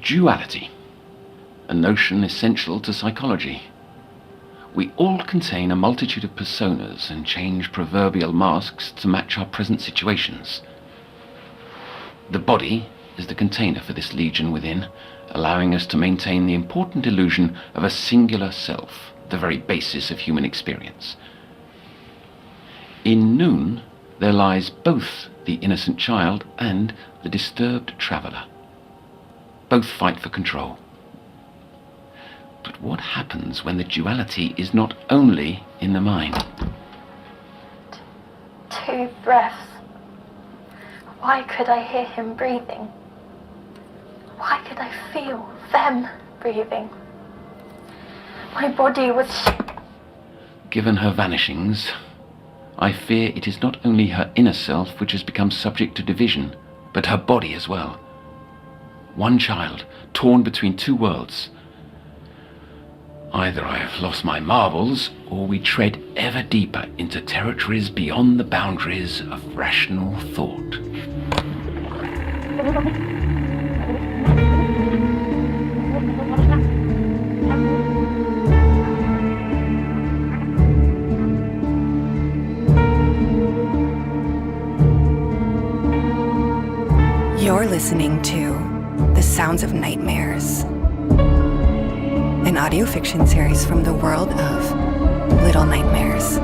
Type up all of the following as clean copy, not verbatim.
Duality, a notion essential to psychology. We all contain a multitude of personas and change proverbial masks to match our present situations. The body is the container for this legion within, allowing us to maintain the important illusion of a singular self, the very basis of human experience. In Noon, there lies both the innocent child and the disturbed traveller. Both fight for control. But what happens when the duality is not only in the mind? 2 breaths. Why could I hear him breathing? Why could I feel them breathing? My body was... Given her vanishings, I fear it is not only her inner self which has become subject to division, but her body as well. One child, torn between 2 worlds. Either I have lost my marbles, or we tread ever deeper into territories beyond the boundaries of rational thought. You're listening to The Sounds of Nightmares, an audio fiction series from the world of Little Nightmares.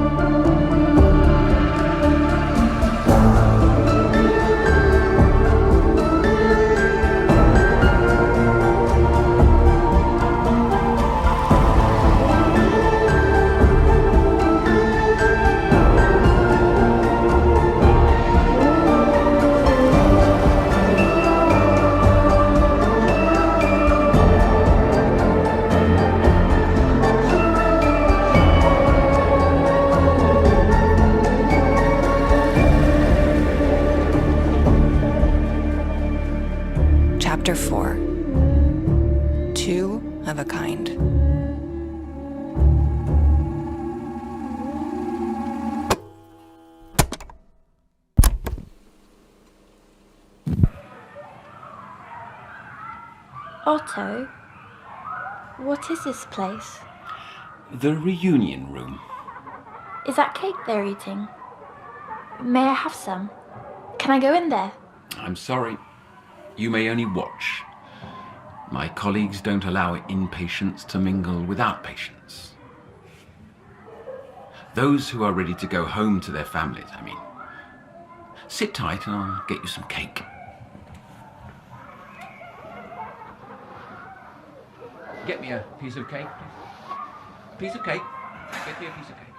Chapter 4. 2 of a Kind. Otto, what is this place? The reunion room. Is that cake they're eating? May I have some? Can I go in there? I'm sorry. You may only watch. My colleagues don't allow inpatients to mingle with outpatients. Those who are ready to go home to their families, I mean. Sit tight and I'll get you some cake. Get me a piece of cake, please. Piece of cake. Get me a piece of cake.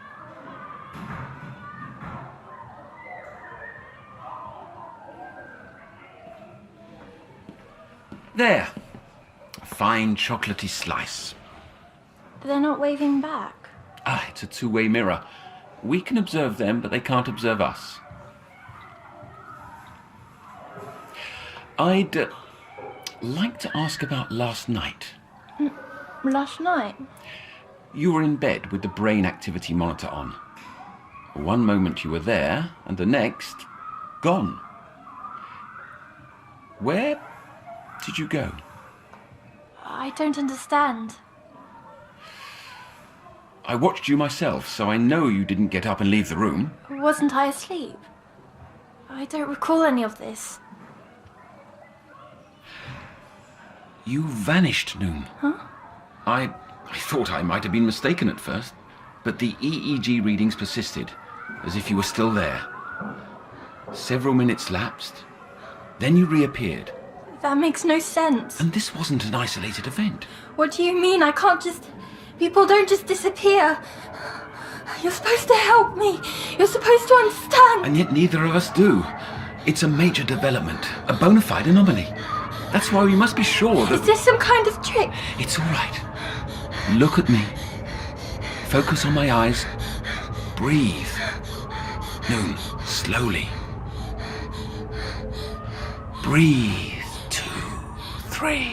There. A fine chocolatey slice. They're not waving back. It's a 2-way mirror. We can observe them, but they can't observe us. I'd like to ask about last night. Last night? You were in bed with the brain activity monitor on. One moment you were there, and the next, gone. Where did you go? I don't understand. I watched you myself, so I know you didn't get up and leave the room. Wasn't I asleep? I don't recall any of this. You vanished, Noon. Huh? I thought I might have been mistaken at first, but the EEG readings persisted, as if you were still there. Several minutes lapsed, then you reappeared. That makes no sense. And this wasn't an isolated event. What do you mean? I can't just... People don't just disappear. You're supposed to help me. You're supposed to understand. And yet neither of us do. It's a major development, a bona fide anomaly. That's why we must be sure that... Is this some kind of trick? It's all right. Look at me. Focus on my eyes. Breathe. Noon, slowly. Breathe. 2, 3.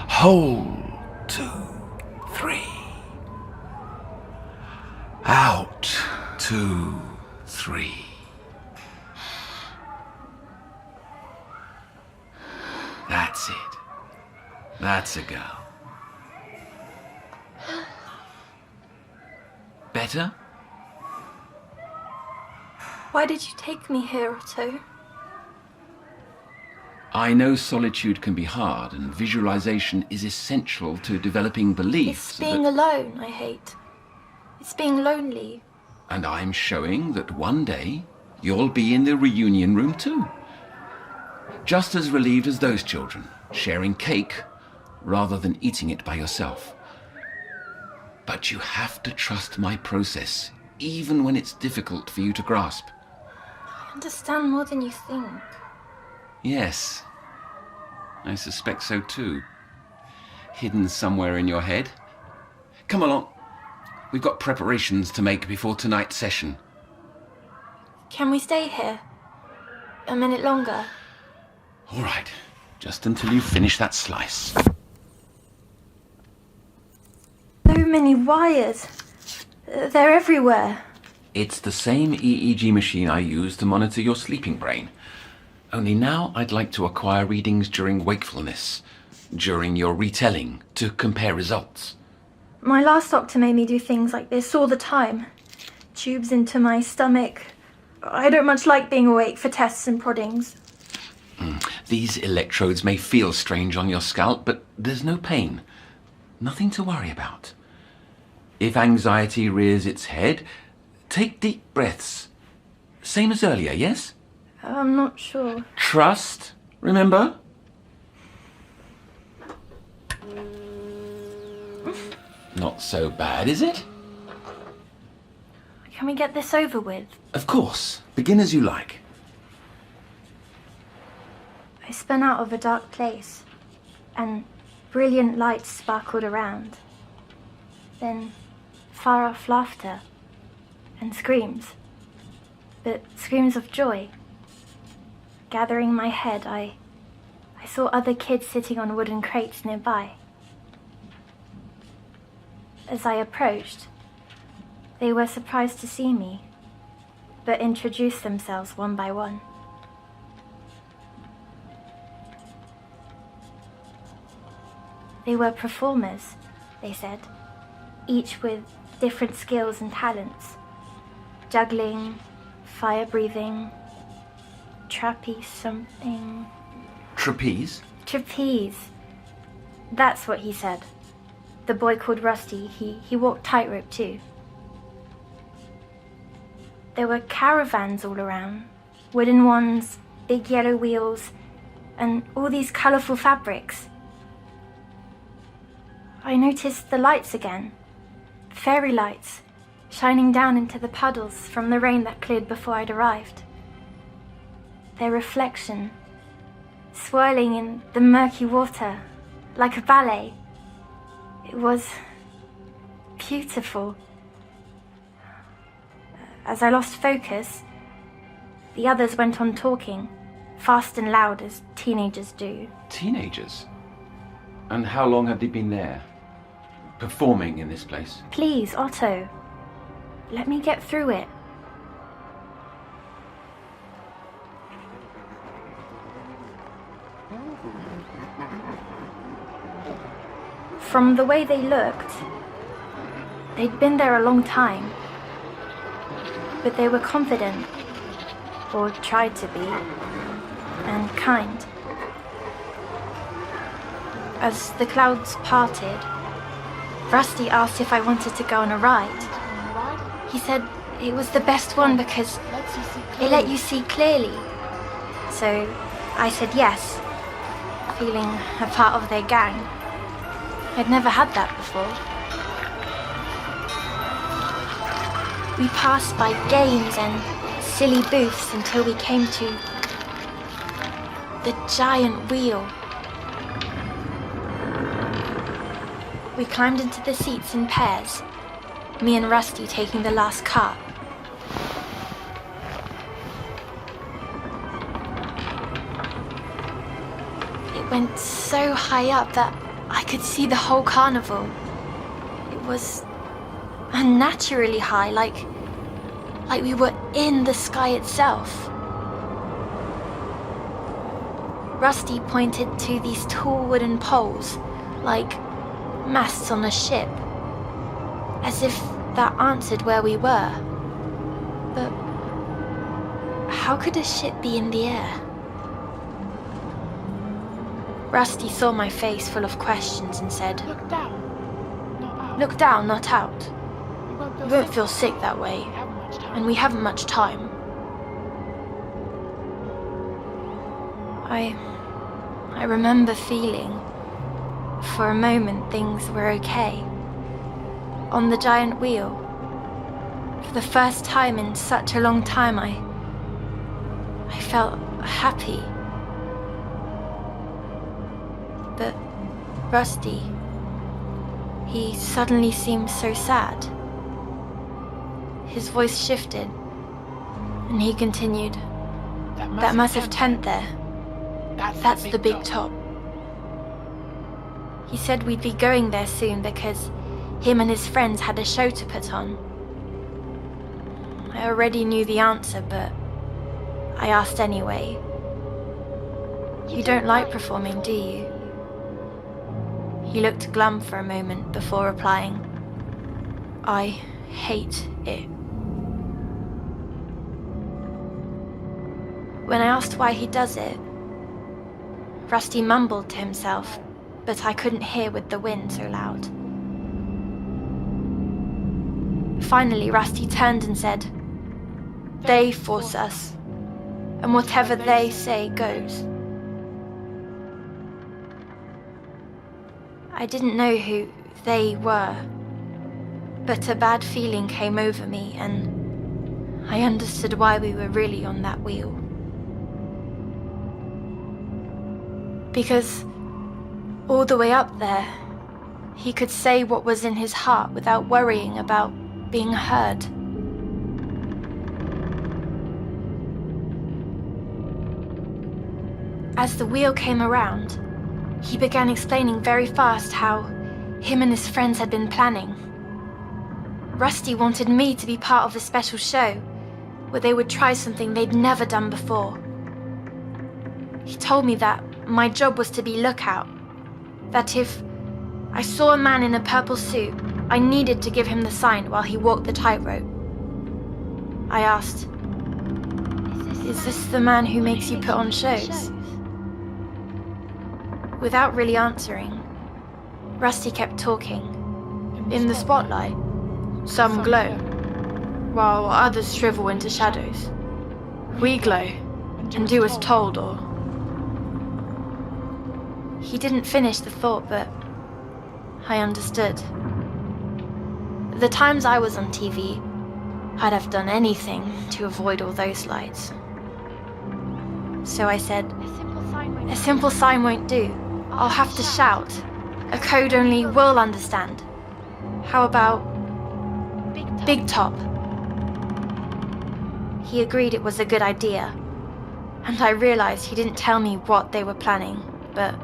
Hold. 2, 3. Out. 2, 3. That's it. That's a girl. Better? Why did you take me here, Otto? I know solitude can be hard, and visualization is essential to developing beliefs. It's being alone I hate. It's being lonely. And I'm showing that one day you'll be in the reunion room too. Just as relieved as those children, sharing cake rather than eating it by yourself. But you have to trust my process, even when it's difficult for you to grasp. I understand more than you think. Yes, I suspect so too. Hidden somewhere in your head. Come along. We've got preparations to make before tonight's session. Can we stay here? A minute longer? All right, just until you finish that slice. So many wires. They're everywhere. It's the same EEG machine I use to monitor your sleeping brain. Only now I'd like to acquire readings during wakefulness, during your retelling, to compare results. My last doctor made me do things like this all the time. Tubes into my stomach. I don't much like being awake for tests and proddings. These electrodes may feel strange on your scalp, but there's no pain. Nothing to worry about. If anxiety rears its head, take deep breaths. Same as earlier, yes? I'm not sure. Trust, remember? Not so bad, is it? Can we get this over with? Of course. Begin as you like. I spun out of a dark place, and brilliant lights sparkled around. Then far-off laughter and screams, but screams of joy. Gathering my head, I saw other kids sitting on wooden crates nearby. As I approached, they were surprised to see me, but introduced themselves one by one. They were performers, they said, each with different skills and talents. Juggling, fire breathing, trapeze something. Trapeze? Trapeze. That's what he said. The boy called Rusty, he walked tightrope too. There were caravans all around. Wooden ones, big yellow wheels, and all these colourful fabrics. I noticed the lights again. Fairy lights, shining down into the puddles from the rain that cleared before I'd arrived. Their reflection, swirling in the murky water, like a ballet. It was beautiful. As I lost focus, the others went on talking, fast and loud as teenagers do. Teenagers? And how long had they been there? Performing in this place? Please, Otto, let me get through it. From the way they looked, they'd been there a long time. But they were confident, or tried to be, and kind. As the clouds parted, Rusty asked if I wanted to go on a ride. He said it was the best one because it let you see clearly. So I said yes, feeling a part of their gang. I'd never had that before. We passed by games and silly booths until we came to the giant wheel. We climbed into the seats in pairs, me and Rusty taking the last cart. It went so high up that I could see the whole carnival. It was unnaturally high, like we were in the sky itself. Rusty pointed to these tall wooden poles like masts on a ship, as if that answered where we were. But how could a ship be in the air? Rusty saw my face full of questions and said, Look down, not out. "Look down, not out. You You won't feel sick that way, and we haven't much time." I remember feeling, for a moment, things were okay. On the giant wheel, for the first time in such a long time, I felt happy. But Rusty, he suddenly seemed so sad. His voice shifted, and he continued, "That massive tent there, that's the big top. He said we'd be going there soon because him and his friends had a show to put on." I already knew the answer, but I asked anyway. "You don't like performing, do you?" He looked glum for a moment before replying, "I hate it." When I asked why he does it, Rusty mumbled to himself, but I couldn't hear with the wind so loud. Finally, Rusty turned and said, "They force us, and whatever they say goes." I didn't know who they were, but a bad feeling came over me, and I understood why we were really on that wheel. Because all the way up there, he could say what was in his heart without worrying about being heard. As the wheel came around, he began explaining very fast how him and his friends had been planning. Rusty wanted me to be part of a special show where they would try something they'd never done before. He told me that my job was to be lookout, that if I saw a man in a purple suit, I needed to give him the sign while he walked the tightrope. I asked, "Is this the man who makes you put on shows?" Without really answering, Rusty kept talking. "In the spotlight, some glow, while others shrivel into shadows. We glow and do as told, or..." He didn't finish the thought, but I understood. The times I was on TV, I'd have done anything to avoid all those lights. So I said, "A simple sign won't do. I'll have to shout. A code only we'll understand. How about Big Top?" He agreed it was a good idea, and I realized he didn't tell me what they were planning, but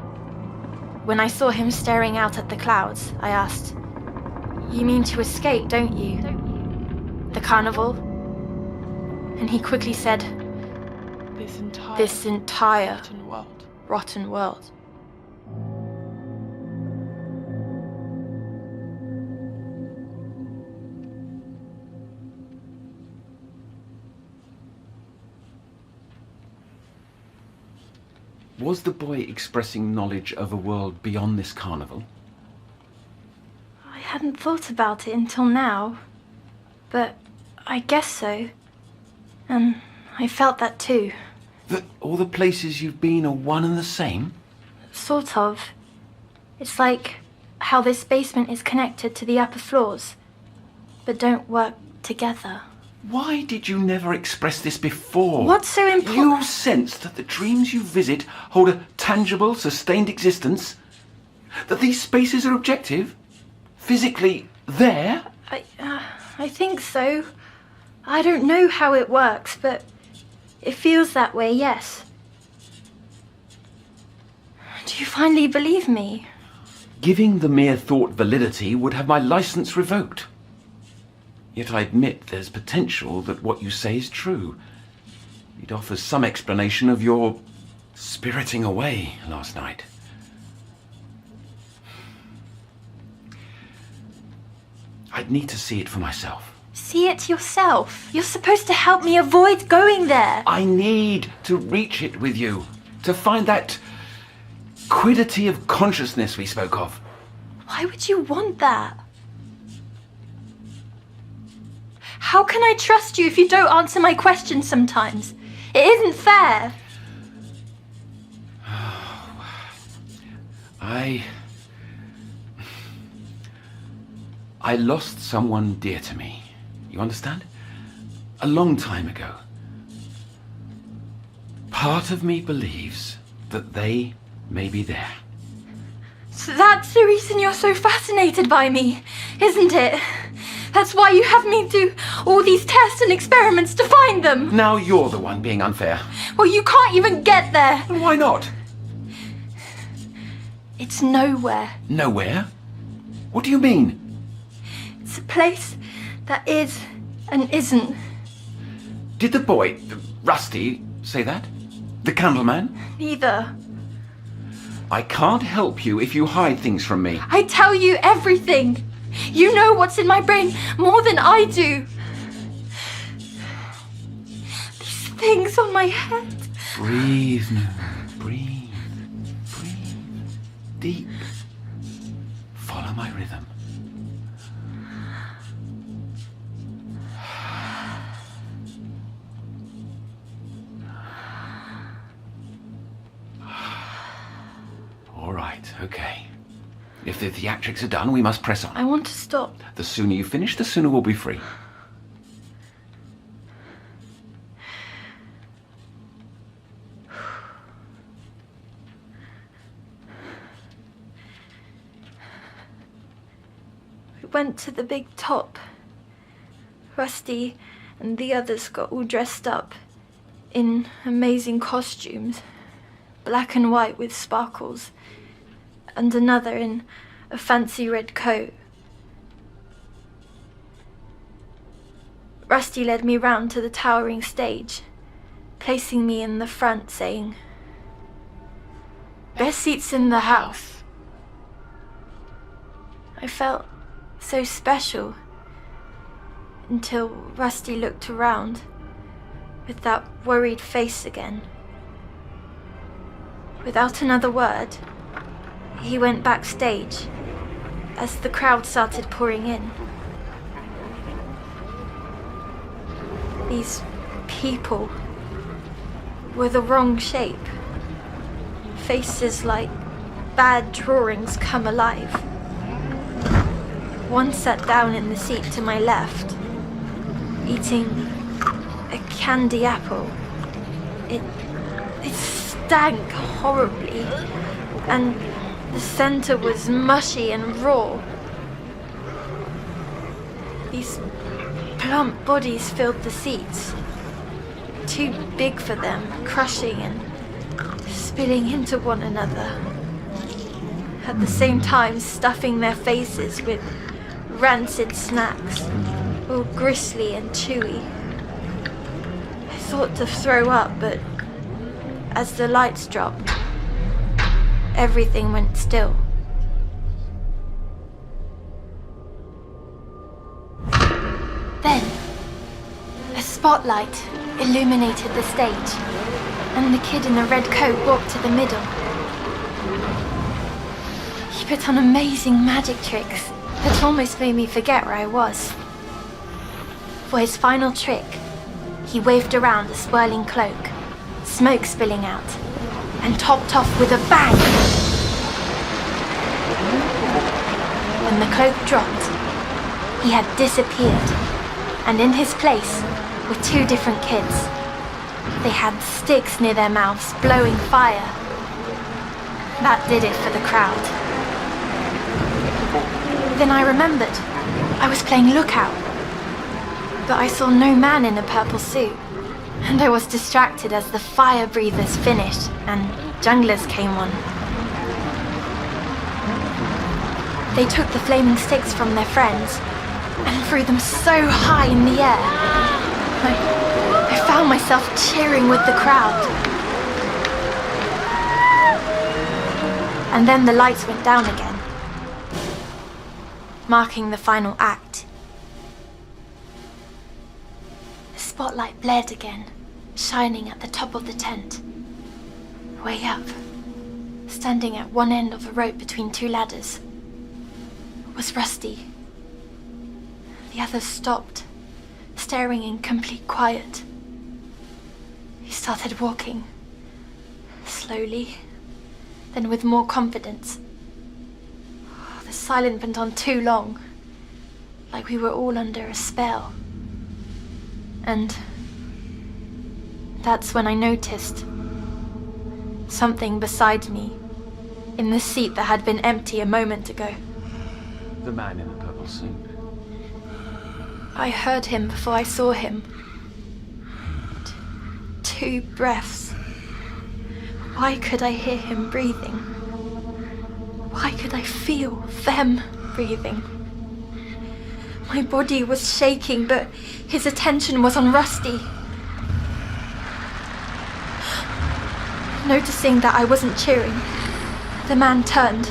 when I saw him staring out at the clouds, I asked, "You mean to escape, don't you? The carnival?" And he quickly said, This entire rotten world. Was the boy expressing knowledge of a world beyond this carnival? I hadn't thought about it until now, but I guess so. And I felt that too. That all the places you've been are one and the same? Sort of. It's like how this basement is connected to the upper floors, but don't work together. Why did you never express this before? What's so important? You sense that the dreams you visit hold a tangible, sustained existence? That these spaces are objective? Physically there? I think so. I don't know how it works, but it feels that way, yes. Do you finally believe me? Giving the mere thought validity would have my license revoked. Yet I admit there's potential that what you say is true. It offers some explanation of your spiriting away last night. I'd need to see it for myself. See it yourself. You're supposed to help me avoid going there. I need to reach it with you, to find that quiddity of consciousness we spoke of. Why would you want that? How can I trust you if you don't answer my questions sometimes? It isn't fair. I lost someone dear to me. You understand? A long time ago. Part of me believes that they may be there. So that's the reason you're so fascinated by me, isn't it? That's why you have me do all these tests and experiments to find them. Now you're the one being unfair. Well, you can't even get there. Why not? It's nowhere. Nowhere? What do you mean? It's a place that is and isn't. Did the boy, Rusty, say that? The candleman? Neither. I can't help you if you hide things from me. I tell you everything. You know what's in my brain more than I do. These things on my head. Breathe, Nunu. Breathe. Breathe. Deep. Follow my rhythm. All right, okay. If the theatrics are done, we must press on. I want to stop. The sooner you finish, the sooner we'll be free. We went to the big top. Rusty and the others got all dressed up in amazing costumes, black and white with sparkles, and another in a fancy red coat. Rusty led me round to the towering stage, placing me in the front, saying, "Best seats in the house." I felt so special until Rusty looked around with that worried face again. Without another word, he went backstage as the crowd started pouring in. These people were the wrong shape. Faces like bad drawings come alive. One sat down in the seat to my left, eating a candy apple. It stank horribly, and the center was mushy and raw. These plump bodies filled the seats, too big for them, crushing and spilling into one another, at the same time stuffing their faces with rancid snacks, all gristly and chewy. I thought to throw up, but as the lights dropped, everything went still. Then, a spotlight illuminated the stage, and the kid in the red coat walked to the middle. He put on amazing magic tricks that almost made me forget where I was. For his final trick, he waved around a swirling cloak, smoke spilling out, and topped off with a bang. When the cloak dropped, he had disappeared, and in his place were two different kids. They had sticks near their mouths, blowing fire. That did it for the crowd. Then I remembered. I was playing lookout. But I saw no man in a purple suit, and I was distracted as the fire breathers finished and junglers came on. They took the flaming sticks from their friends and threw them so high in the air. I found myself cheering with the crowd. And then the lights went down again, marking the final act. spotlight blared again, shining at the top of the tent. Way up, standing at one end of a rope between two ladders, was Rusty. The others stopped, staring in complete quiet. He started walking, slowly, then with more confidence. The silence went on too long, like we were all under a spell. And that's when I noticed something beside me, in the seat that had been empty a moment ago. The man in the purple suit. I heard him before I saw him. 2 breaths. Why could I hear him breathing? Why could I feel them breathing? My body was shaking, but his attention was on Rusty. Noticing that I wasn't cheering, the man turned.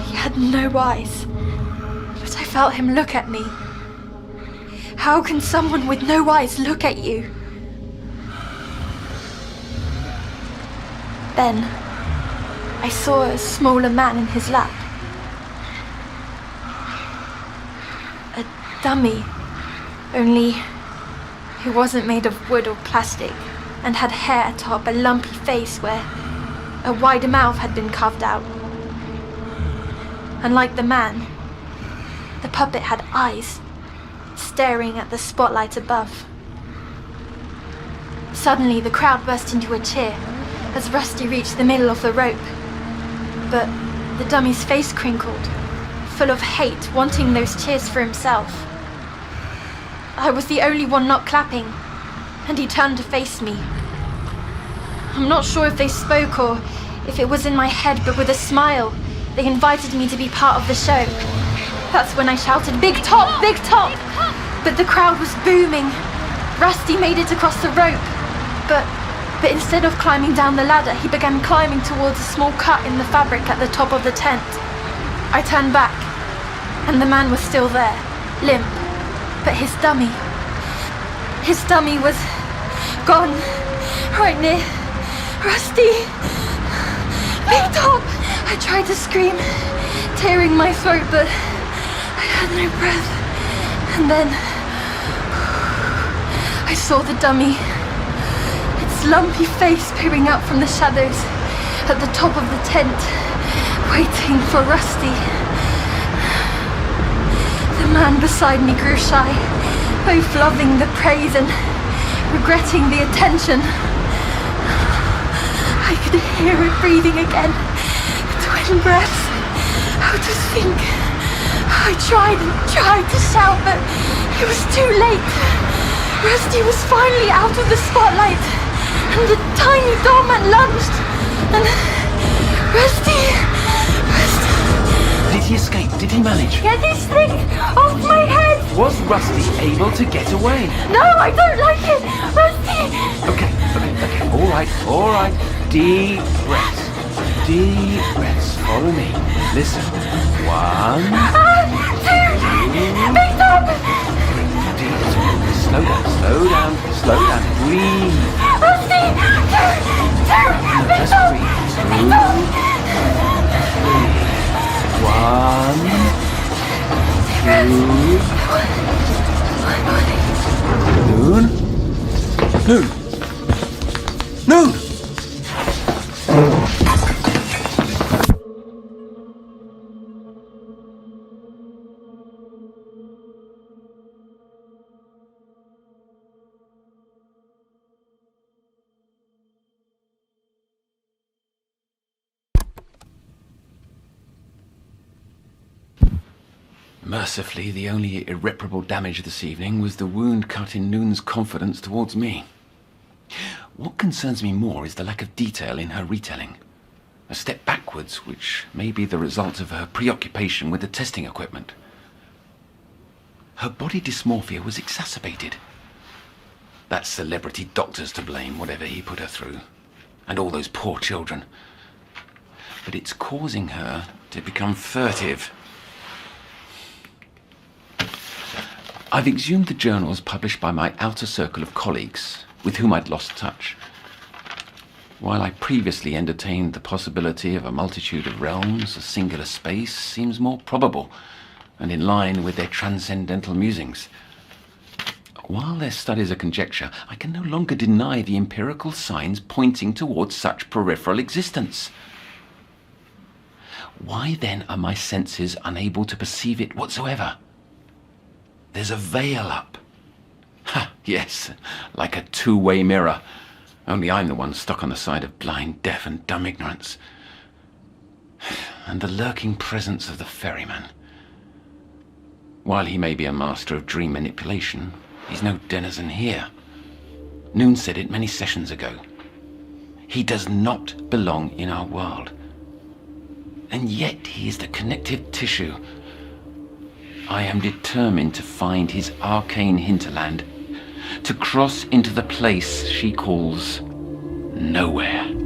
He had no eyes, but I felt him look at me. How can someone with no eyes look at you? Then, I saw a smaller man in his lap. A dummy, only he wasn't made of wood or plastic and had hair atop a lumpy face where a wide mouth had been carved out. Unlike the man, the puppet had eyes, staring at the spotlight above. Suddenly, the crowd burst into a cheer as Rusty reached the middle of the rope. But the dummy's face crinkled, full of hate, wanting those cheers for himself. I was the only one not clapping, and he turned to face me. I'm not sure if they spoke or if it was in my head, but with a smile, they invited me to be part of the show. That's when I shouted, "Big top! Big top!" But the crowd was booming. Rusty made it across the rope, but instead of climbing down the ladder, he began climbing towards a small cut in the fabric at the top of the tent. I turned back, and the man was still there, limp, but his dummy was gone, right near Rusty. Big top! I tried to scream, tearing my throat, but I had no breath. And then I saw the dummy, its lumpy face peering out from the shadows at the top of the tent, waiting for Rusty. The man beside me grew shy, both loving the praise and regretting the attention. I could hear it breathing again, twin breaths, how to think. I tried and tried to shout, but it was too late. Rusty was finally out of the spotlight, and the tiny doormat lunged, and Rusty... Did he escape? Did he manage? Get this thing off my head! Was Rusty able to get away? No, I don't like it! Rusty! Okay. All right. Deep breaths. Deep breaths. Follow me. Listen. 1, 2, big top! Slow down. Breathe. Rusty! 2, big Just top! breathe. Big top! 1, 2. Noon! Mercifully, the only irreparable damage this evening was the wound cut in Noon's confidence towards me. What concerns me more is the lack of detail in her retelling. A step backwards, which may be the result of her preoccupation with the testing equipment. Her body dysmorphia was exacerbated. That celebrity doctor's to blame, whatever he put her through. And all those poor children. But it's causing her to become furtive. I've exhumed the journals published by my outer circle of colleagues, with whom I'd lost touch. While I previously entertained the possibility of a multitude of realms, a singular space seems more probable and in line with their transcendental musings. While their studies are conjecture, I can no longer deny the empirical signs pointing towards such peripheral existence. Why then are my senses unable to perceive it whatsoever? There's a veil up. Ha, yes, like a two-way mirror. Only I'm the one stuck on the side of blind, deaf and dumb ignorance. And the lurking presence of the ferryman. While he may be a master of dream manipulation, he's no denizen here. Noon said it many sessions ago. He does not belong in our world. And yet he is the connective tissue. I am determined to find his arcane hinterland, to cross into the place she calls nowhere.